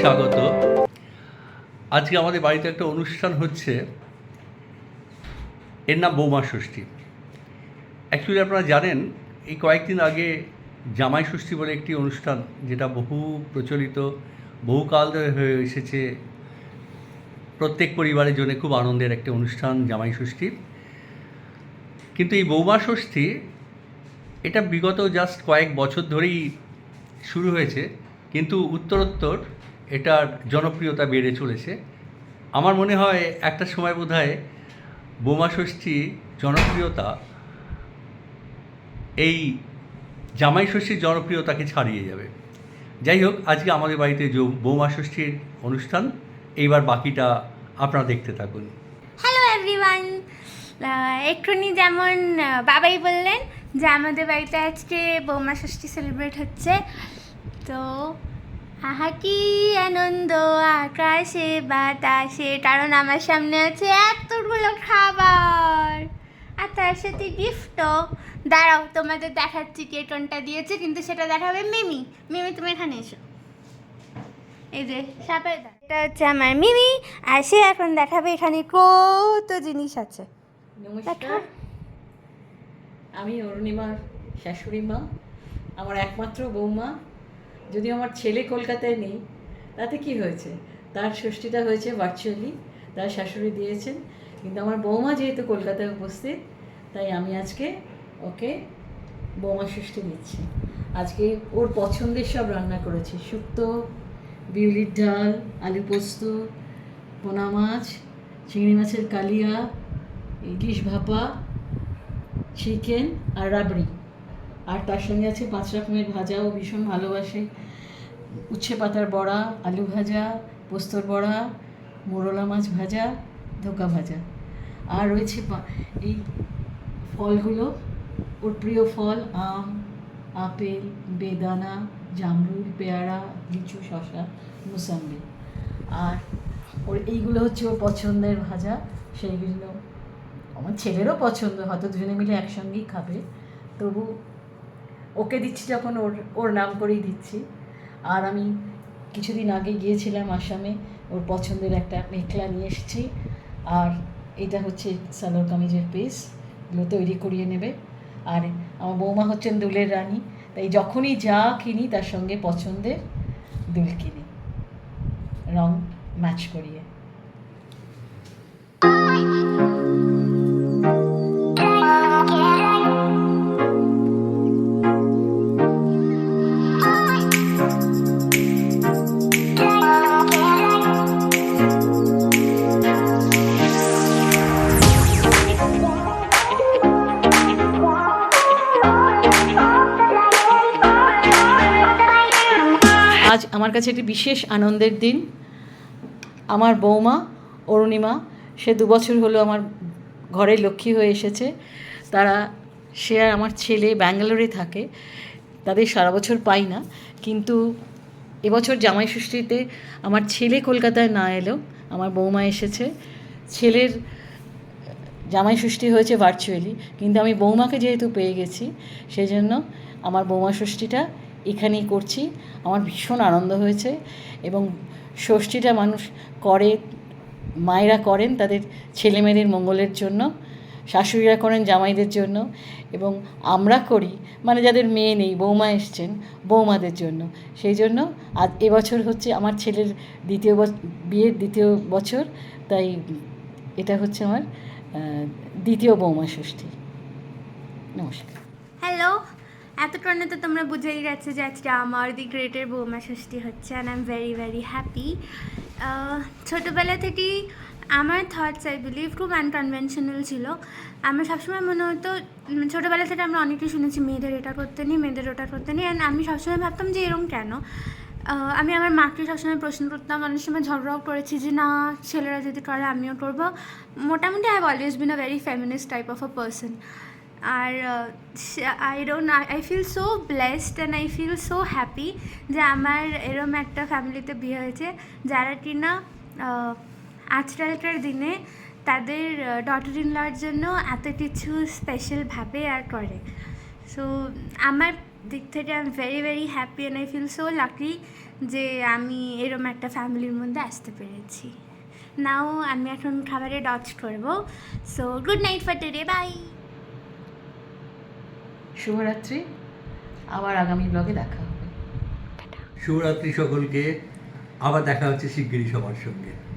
স্বাগত। আজকে আমাদের বাড়িতে একটা অনুষ্ঠান হচ্ছে, এর নাম বৌমা ষষ্ঠী। অ্যাকচুয়ালি আপনারা জানেন, এই কয়েকদিন আগে জামাই ষষ্ঠী বলে একটি অনুষ্ঠান, যেটা বহু প্রচলিত, বহুকাল ধরে হয়ে এসেছে, প্রত্যেক পরিবারের জন্য খুব আনন্দের একটা অনুষ্ঠান জামাই ষষ্ঠী। কিন্তু এই বৌমা ষষ্ঠী এটা বিগত জাস্ট কয়েক বছর ধরেই শুরু হয়েছে, কিন্তু উত্তরোত্তর এটার জনপ্রিয়তা বেড়ে চলেছে। আমার মনে হয় একটা সময় বোধহয় বৌমা ষষ্ঠী জনপ্রিয়তা এই জামাই ষষ্ঠীর জনপ্রিয়তাকে ছাড়িয়ে যাবে। যাই হোক, আজকে আমাদের বাড়িতে বৌমা ষষ্ঠীর অনুষ্ঠান, এইবার বাকিটা আপনারা দেখতে থাকুন। হ্যালো এভরিওয়ান, এক্ষুনি যেমন বাবাই বললেন যে আমাদের বাড়িতে আজকে বৌমা ষষ্ঠী সেলিব্রেট হচ্ছে, তো আহা কি আনন্দ আকাশে বাতাসে, কারণ আমার সামনে আছে এতগুলো খাবার আর তার সাথে গিফটও। দাঁড়াও, তোমাদের দেখাচ্ছি কে কোনটা দিয়েছে, কিন্তু সেটা দেখাবে মিমি। মিমি, তুমি এখানে এসো। এই যে সাপের দাঁত, এটা হচ্ছে আমার মিমি, আর সে এখন দেখাবে এখানে কত জিনিস আছে। নমস্কার, আমি অরুণিমার শাশুড়ি মা, আমার একমাত্র বৌমা। যদিও আমার ছেলে কলকাতায় নেই, তাতে কি হয়েছে, তার ষষ্ঠীটা হয়েছে ভার্চুয়ালি, তার শাশুড়ি দিয়েছেন। কিন্তু আমার বৌমা যেহেতু কলকাতায় উপস্থিত, তাই আমি আজকে ওকে বৌমা ষষ্ঠী দিচ্ছি। আজকে ওর পছন্দের সব রান্না করেছি, শুক্তো, বিউলির ডাল, আলু পোস্ত, পোনা মাছ, চিংড়ি মাছের কালিয়া, ইলিশ ভাপা, চিকেন আর রাবড়ি, আর তার সঙ্গে আছে 5 রকমের ভাজা। ও ভীষণ ভালোবাসে উচ্ছে পাতার বড়া, আলু ভাজা, পোস্তর বড়া, মোরলা মাছ ভাজা, ধোকা ভাজা। আর রয়েছে এই ফলগুলো, ওর প্রিয় ফল আম, আপেল, বেদানা, জামরুল, পেয়ারা, লিচু, শসা, মুসাম্বি। আর ওর এইগুলো হচ্ছে ওর পছন্দের ভাজা, সেইগুলো আমার ছেলেরও পছন্দ, হয়তো দুজনে মিলে একসঙ্গেই খাবে। তবু ওকে দিচ্ছি যখন, ওর নাম করেই দিচ্ছি। আর আমি কিছুদিন আগে গিয়েছিলাম আসামে, ওর পছন্দের একটা মেখলা নিয়ে এসেছি। আর এটা হচ্ছে সালোয়ার কামিজের পিস, এগুলো তৈরি করিয়ে নেবে। আর আমার বৌমা হচ্ছেন দুলের রানী, তাই যখনই যা কিনি তার সঙ্গে পছন্দের দুল কিনি, রং ম্যাচ করিয়ে। আজ আমার কাছে একটি বিশেষ আনন্দের দিন। আমার বৌমা অরুণিমা, সে 2 বছর হলো আমার ঘরে লক্ষ্মী হয়ে এসেছে। সে আর আমার ছেলে ব্যাঙ্গালোরে থাকে, তাদের সারা বছর পাই না। কিন্তু এবছর জামাই ষষ্ঠীতে আমার ছেলে কলকাতায় না এলেও আমার বৌমা এসেছে। ছেলের জামাই ষষ্ঠী হয়েছে ভার্চুয়ালি, কিন্তু আমি বৌমাকে যেহেতু পেয়ে গেছি, সেই জন্য আমার বৌমা ষষ্ঠীটা এখানেই করছি। আমার ভীষণ আনন্দ হয়েছে। এবং ষষ্ঠীটা মানুষ করে, মায়েরা করেন তাদের ছেলেমেয়েদের মঙ্গলের জন্য, শাশুড়িরা করেন জামাইদের জন্য, এবং আমরা করি মানে যাদের মেয়ে নেই, বৌমা এসছেন, বৌমাদের জন্য। সেই জন্য আজ এবছর হচ্ছে আমার ছেলের বিয়ের দ্বিতীয় বছর, তাই এটা হচ্ছে আমার দ্বিতীয় বৌমা ষষ্ঠী। নমস্কার। হ্যালো, এতক্ষণে তো তোমরা বুঝেই গেছো যে আজকে আমার দি গ্রেটের বৌমা ষষ্ঠী হচ্ছে, and I am very very happy. ছোটোবেলা থেকেই আমার থটস আই বিলিভ খুব আনকনভেনশনাল ছিল। আমার সবসময় মনে হতো, ছোটোবেলা থেকে আমরা অনেকেই শুনেছি মেয়েদের এটা করতে নেই, মেয়েদের ওটা করতে নেই, অ্যান্ড আমি সবসময় ভাবতাম যে এরকম কেন। আমি আমার মাকে সবসময় প্রশ্ন করতাম, অনেক সময় ঝগড়াও করেছি যে না, ছেলেরা যদি করে আমিও করবো। মোটামুটি I have always been a very feminist type of a person. আর I feel so blessed and I feel so happy যে আমার এরম একটা ফ্যামিলিতে বিয়ে হয়েছে, যারা কিনা আজকালকার দিনে তাদের ডটার ইন লর জন্য এত কিছু স্পেশাল ভাবে আর করে। সো আমার দিক থেকে I am very very happy and I feel so lucky যে আমি এরম একটা ফ্যামিলির মধ্যে আসতে পেরেছি। নাও আমি এখন খাবারে ডচ করবো। So good night for today, bye. শুভরাত্রি, আবার আগামী ব্লগে দেখা হবে। শুভরাত্রি সকলকে, আবার দেখা হচ্ছে শিগগিরই সবার সঙ্গে।